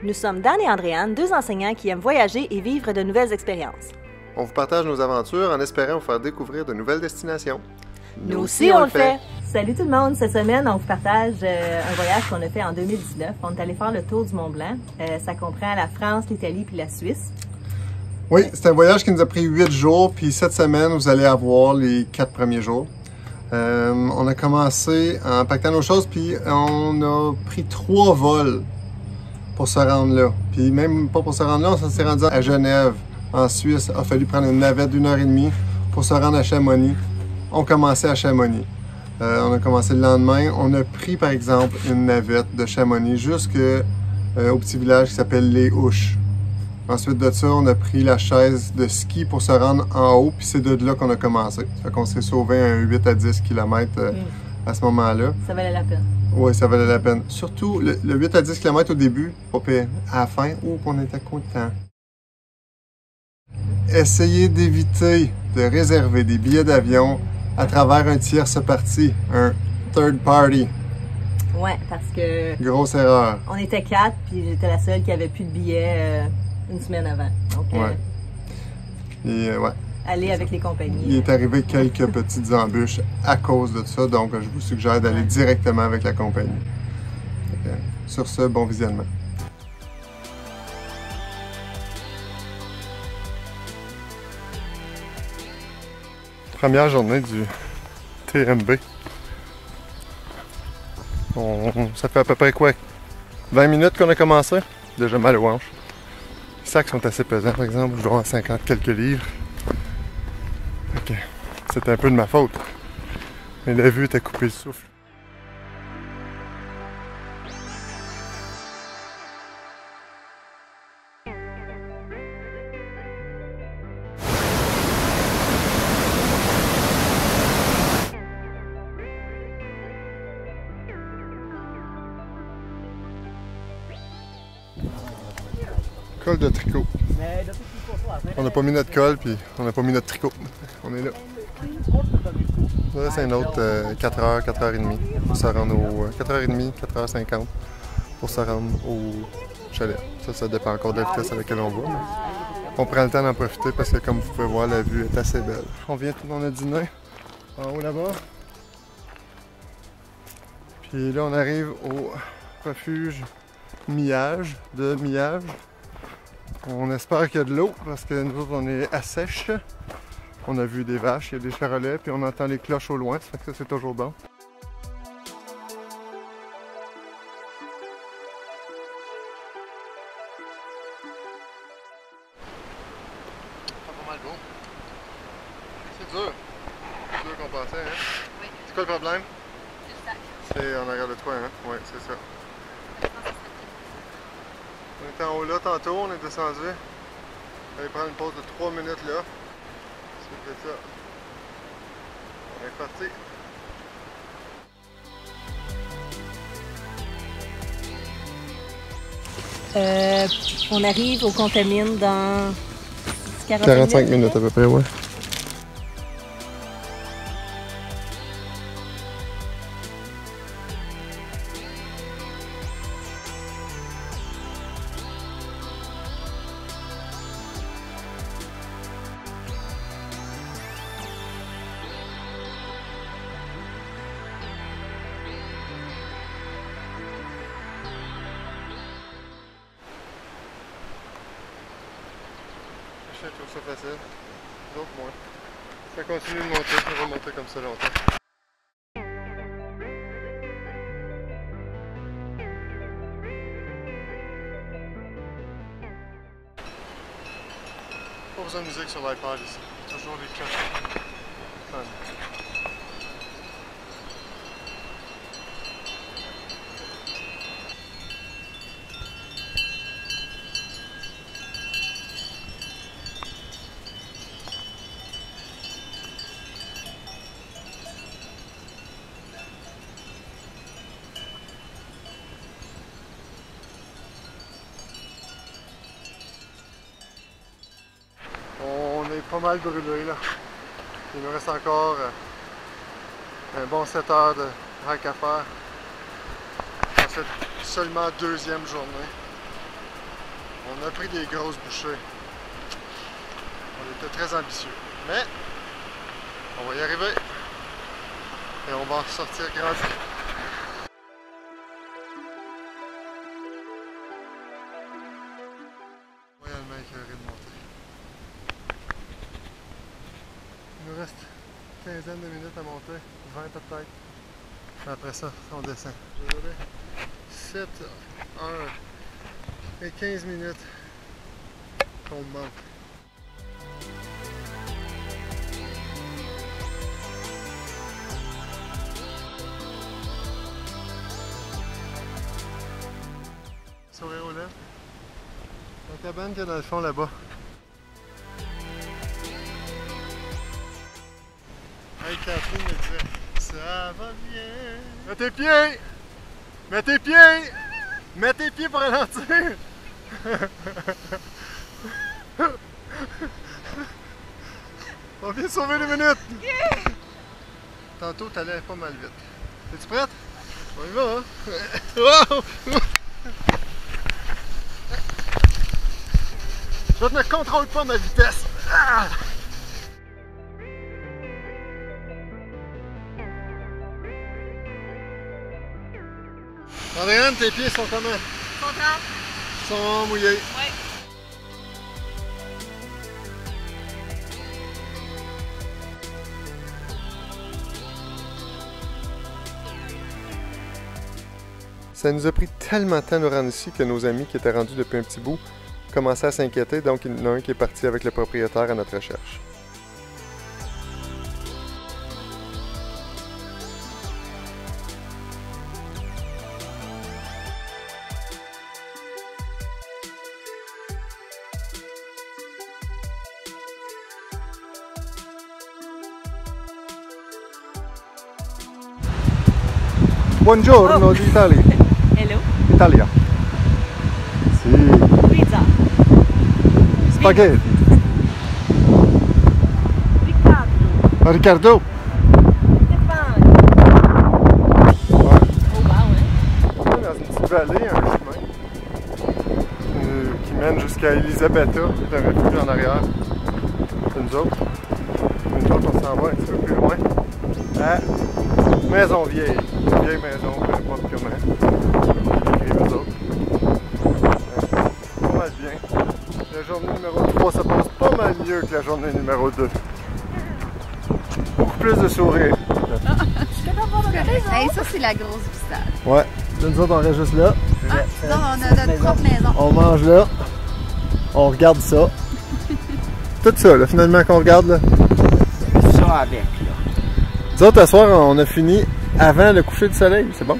Nous sommes Dan et Andréane, deux enseignants qui aiment voyager et vivre de nouvelles expériences. On vous partage nos aventures en espérant vous faire découvrir de nouvelles destinations. Nous aussi, on le fait! Salut tout le monde! Cette semaine, on vous partage un voyage qu'on a fait en 2019. On est allé faire le tour du Mont-Blanc. Ça comprend la France, l'Italie puis la Suisse. Oui, c'est un voyage qui nous a pris 8 jours, puis cette semaine, vous allez avoir les 4 premiers jours. On a commencé en pactant nos choses, puis on a pris 3 vols pour se rendre là. Puis même pas pour se rendre là, on s'est rendu à Genève, en Suisse. Il a fallu prendre une navette d'1h30 pour se rendre à Chamonix. On commençait à Chamonix. On a commencé le lendemain. On a pris, par exemple, une navette de Chamonix jusqu'au petit village qui s'appelle Les Houches. Ensuite de ça, on a pris la chaise de ski pour se rendre en haut, puis c'est de là qu'on a commencé. Ça fait qu'on s'est sauvé un 8 à 10 km à ce moment-là. Ça valait la peine. Oui, ça valait la peine. Surtout le 8 à 10 km au début, pas pire. À la fin, on était content. Essayez d'éviter de réserver des billets d'avion à travers un tierce parti, un third party. Ouais, parce que... Grosse erreur. On était 4, puis j'étais la seule qui avait plus de billets une semaine avant. Donc, ouais. Et, ouais. Aller avec les compagnies. Il est arrivé quelques petites embûches à cause de ça, donc je vous suggère d'aller directement avec la compagnie. Sur ce, bon visionnement. Première journée du TMB. Ça fait à peu près quoi? 20 minutes qu'on a commencé? Déjà mal aux hanches. Les sacs sont assez pesants, par exemple, je dois avoir 50 quelques livres. Ok, c'était un peu de ma faute. Mais la vue était coupée le souffle. Col de tricot. On n'a pas mis notre col, puis on n'a pas mis notre tricot. On est là. Là, c'est un autre 4h, 4h30 pour se rendre au... 4h30, 4h50 pour se rendre au chalet. Ça dépend encore de la vitesse à laquelle on va, mais on prend le temps d'en profiter parce que, comme vous pouvez voir, la vue est assez belle. On a dîné en haut là-bas. Puis là, on arrive au refuge Miage, de Miage. On espère qu'il y a de l'eau parce que nous autres, on est à sèche. On a vu des vaches, il y a des charolais, puis on entend les cloches au loin, ça fait que ça c'est toujours bon. Pas mal beau. C'est dur. C'est dur qu'on pensait, hein? Oui. C'est quoi le problème? Le sac. C'est en arrière de toi, hein? Oui, c'est ça. On était en haut là tantôt, on est descendu. On va prendre une pause de 3 minutes là. C'était ça. On est parti. On arrive au Contamine dans 45 minutes à peu près, ouais. Je trouve ça facile. D'autres moins. Ça continue de monter, ça va monter comme ça longtemps. Pas besoin de musique sur l'iPad ici. Toujours des cloches. Pas mal brûlé là. Il nous reste encore un bon 7 heures de hike à faire. Ensuite, seulement deuxième journée. On a pris des grosses bouchées. On était très ambitieux. Mais on va y arriver. Et on va en sortir grandi. Royalement écœuré de monter. Il nous reste une quinzaine de minutes à monter. 20 peut-être. Après ça, on descend. Désolé. 7 heures et 15 minutes qu'on monte. Sourire aux lèvres. La cabane qu'il y a dans le fond là-bas. Hey, Catherine me disait, ça va bien. Mets tes pieds! Mets tes pieds! Mets tes pieds pour ralentir! On vient de sauver les minutes! Tantôt, t'allais pas mal vite. Es-tu prête? On y va, hein? Je ne contrôle pas ma vitesse! Ah! Andréane, tes pieds sont comment? Sont trempés. Sont mouillés. Oui. Ça nous a pris tellement de temps de nous rendre ici que nos amis qui étaient rendus depuis un petit bout commençaient à s'inquiéter, donc il y en a un qui est parti avec le propriétaire à notre recherche. Buongiorno d'Italia. Hello. Italia. Sì. Pizza. Spaghetti. Riccardo. Riccardo. Stéphane. Ouais. Oh wow, hein? On est dans une petite vallée, un chemin qui mène jusqu'à Elisabetta, le refuge en arrière. C'est nous autres. Nous autres, on s'en va un petit peu plus loin. À Maison Vieille. Vieille maison, peu importe comment. Écrivez eux autres. Pas mal bien. La journée numéro 3 se passe pas mal mieux que la journée numéro 2. Beaucoup plus de sourires. Hey, ça, c'est la grosse vista. Ouais. Là, nous autres, on reste juste là. Ah, non, on a notre propre maison. On mange là. On regarde ça. Tout ça, là, finalement, qu'on regarde, là. Ça avec, là. Nous autres, à soir, on a fini avant le coucher du soleil. C'est bon?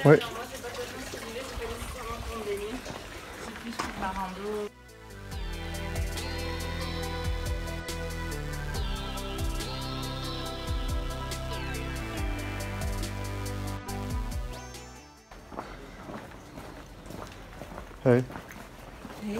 Oui. Hey. Hey.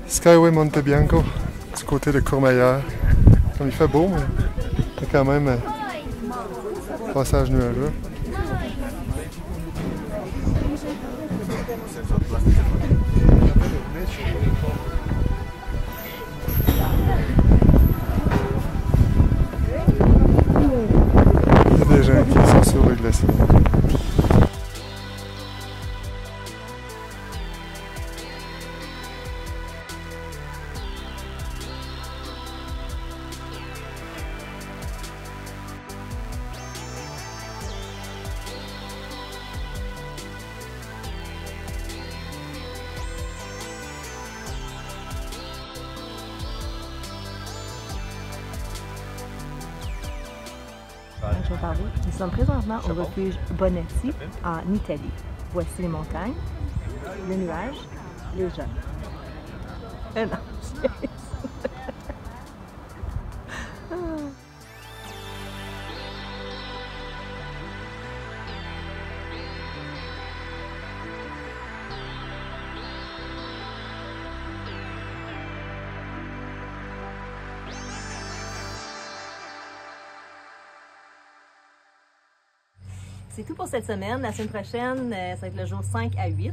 Skyway Monte Bianco, du côté de Courmayeur. Comme il fait beau, mais il y a quand même un passage nuageux. Il y a des gens qui sont sur le glacier. vais parler. Nous sommes présentement au refuge Bonetti, en Italie. Voici les montagnes, les nuages, les gens. Non, c'est tout pour cette semaine. La semaine prochaine, ça va être le jour 5 à 8.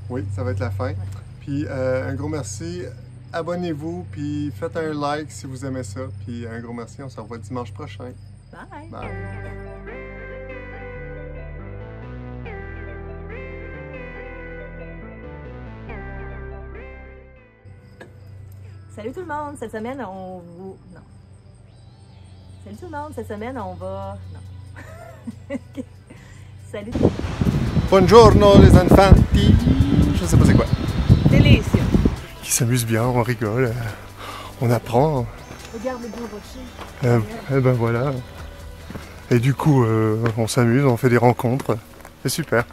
Oui, ça va être la fin. Ouais. Puis un gros merci. Abonnez-vous, puis faites un like si vous aimez ça. Puis un gros merci. On se revoit dimanche prochain. Bye! Bye. Salut tout le monde! Cette semaine, on vous... Non. Salut tout le monde! Cette semaine, on va... Non. Salut! Buongiorno les infanti! Je sais pas c'est quoi. Délicieux! Qui s'amuse bien, on rigole, on apprend. Regarde le beau rocher. Et ben voilà. Et du coup, on s'amuse, on fait des rencontres. C'est super.